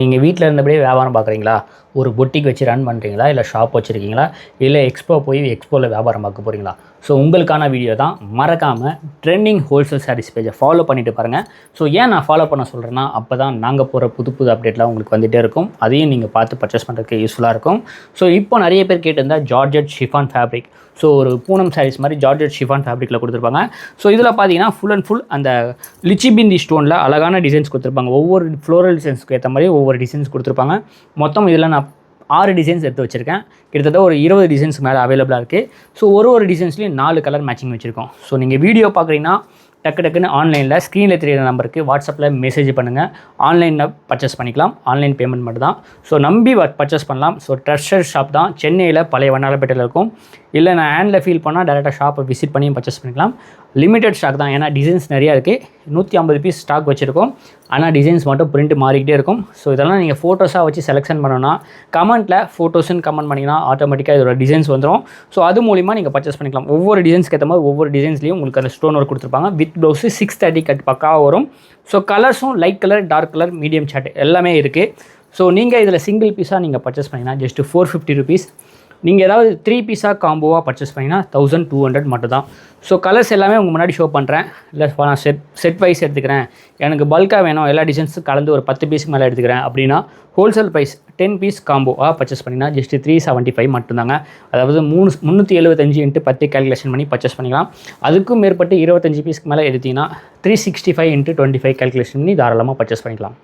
நீங்கள் வீட்டில் இருந்தபடியே வியாபாரம் பார்க்குறீங்களா? ஒரு பொட்டிக் வச்சு ரன் பண்ணுறீங்களா? இல்லை ஷாப் வச்சுருக்கீங்களா? இல்லை எக்ஸ்போ போய் எக்ஸ்போவில் வியாபாரம் பார்க்க போகிறீங்களா? ஸோ உங்களுக்கான வீடியோ தான். மறக்காமல் ட்ரெண்டிங் ஹோல்சேல் சாரீஸ் பேஜை ஃபாலோ பண்ணிவிட்டு பாருங்கள். ஸோ ஏன் நான் ஃபாலோ பண்ண சொல்கிறேன்னா, அப்போ தான் நாங்கள் போகிற புது புது அப்டேட்லாம் உங்களுக்கு வந்துகிட்டே இருக்கும். அதையும் நீங்கள் பார்த்து பர்ச்சேஸ் பண்ணுறதுக்கு யூஸ்ஃபுல்லாக இருக்கும். ஸோ இப்போ நிறைய பேர் கேட்டிருந்தால் ஜார்ஜெட் ஷிஃபான் ஃபேப்ரிக், ஸோ ஒரு பூனம் சாரீஸ் மாதிரி ஜார்ஜெட் ஷிஃபான் ஃபேப்ரிக்கில் கொடுத்துருப்பாங்க. ஸோ இதில் பார்த்தீங்கன்னா ஃபுல் அண்ட் ஃபுல் அந்த லிச்சி பிந்தி ஸ்டோனில் அழகான டிசைன்ஸ் கொடுத்துருப்பாங்க. ஒவ்வொரு ஃப்ளோரல் டிசைன்ஸ்க்கு ஏற்ற மாதிரி ஒவ்வொரு டிசைன்ஸ் கொடுத்துருப்பாங்க. மொத்தம் இதில் நான் 6 டிசைன்ஸ் எடுத்து வச்சுருக்கேன். கிட்டத்தட்ட ஒரு 20 டிசைன்ஸ் மேலே அவைலபிளாக இருக்குது. ஸோ ஒரு டிசைன்ஸ்லேயும் 4 கலர் மேட்சிங் வச்சுருக்கோம். ஸோ நீங்கள் வீடியோ பார்க்குறீங்கன்னா டக்குன்னு ஆன்லைனில் ஸ்க்ரீனில் தெரியிற நம்பருக்கு வாட்ஸ்அப்பில் மெசேஜ் பண்ணுங்கள். ஆன்லைனில் பர்ச்சேஸ் பண்ணிக்கலாம். ஆன்லைன் பேமெண்ட் மட்டும் தான். ஸோ நம்பி பர்ச்சேஸ் பண்ணலாம். ஸோ ட்ரெஷர் ஷாப் தான். சென்னையில் பழைய வண்ணாரப்பேட்டையில் இருக்கும். இல்லை நான் ஹேண்டில் ஃபீல் பண்ணால் டேரெக்டாக ஷாப்பை விசிட் பண்ணி பர்ச்சேஸ் பண்ணிக்கலாம். லிமிடெட் ஸ்டாக் தான். ஏன்னா டிசைன்ஸ் நிறையா இருக்குது. 150 பீஸ் ஸ்டாக் வச்சுருக்கோம். ஆனால் டிசைன்ஸ் மட்டும் பிரிண்ட் மாறிக்கிட்டே இருக்கும். ஸோ இதெல்லாம் நீங்கள் ஃபோட்டோஸாக வச்சு செலெக்ஷன் பண்ணணும்னா கமெண்ட்டில் ஃபோட்டோஸ்ன்னு கமெண்ட் பண்ணிங்கன்னா ஆட்டோமேட்டிக்காக இதோட டிசைன்ஸ் வந்துடும். ஸோ அது மூலிமா நீங்கள் பர்ச்சேஸ் பண்ணிக்கலாம். ஒவ்வொரு டிசைன்ஸ்க்கு ஏற்ற மாதிரி ஒவ்வொரு டிசைன்ஸ்லையும் உங்களுக்கு அந்த ஸ்டோன் ஒர்க் கொடுத்துருப்பாங்க. வித் ப்ளவுஸு 630 கட் பக்காவாக வரும். ஸோ கலர்ஸும் light colour, dark colour, medium shade எல்லாமே இருக்குது. ஸோ நீங்கள் இதில் சிங்கிள் பீஸாக நீங்கள் பர்ச்சேஸ் பண்ணிங்கன்னா ஜஸ்ட்டு 450 ருபீஸ். நீங்கள் ஏதாவது 3 பீஸாக காம்போவாக பர்ச்சேஸ் பண்ணிங்கன்னா 1200 மட்டும் தான். ஸோ கலர்ஸ் எல்லாமே உங்கள் முன்னாடி ஷோ பண்ணுறேன். இல்லை நான் செட் வைஸ் எடுத்துக்கிறேன், எனக்கு பல்காக வேணும், எல்லா டிசைன்ஸும் கலந்து ஒரு 10 பீஸுக்கு மேலே எடுத்துக்கிறேன் அப்படின்னா ஹோல்சேல் ப்ரைஸ் 10 பீஸ் காம்போவாக பர்ச்சேஸ் பண்ணிங்கன்னா ஜஸ்ட் 375 மட்டும்தாங்க. அதாவது 375 × 10 கேல்குலேஷன் பண்ணி பர்ச்சேஸ் பண்ணிக்கலாம். அதுக்கும் மேற்பட்டு 25 பீஸ்க்கு மேலே எடுத்திங்கன்னா 365 × 25 கேல்குலேஷன் பண்ணி தாராளமாக பர்ச்சேஸ் பண்ணிக்கலாம்.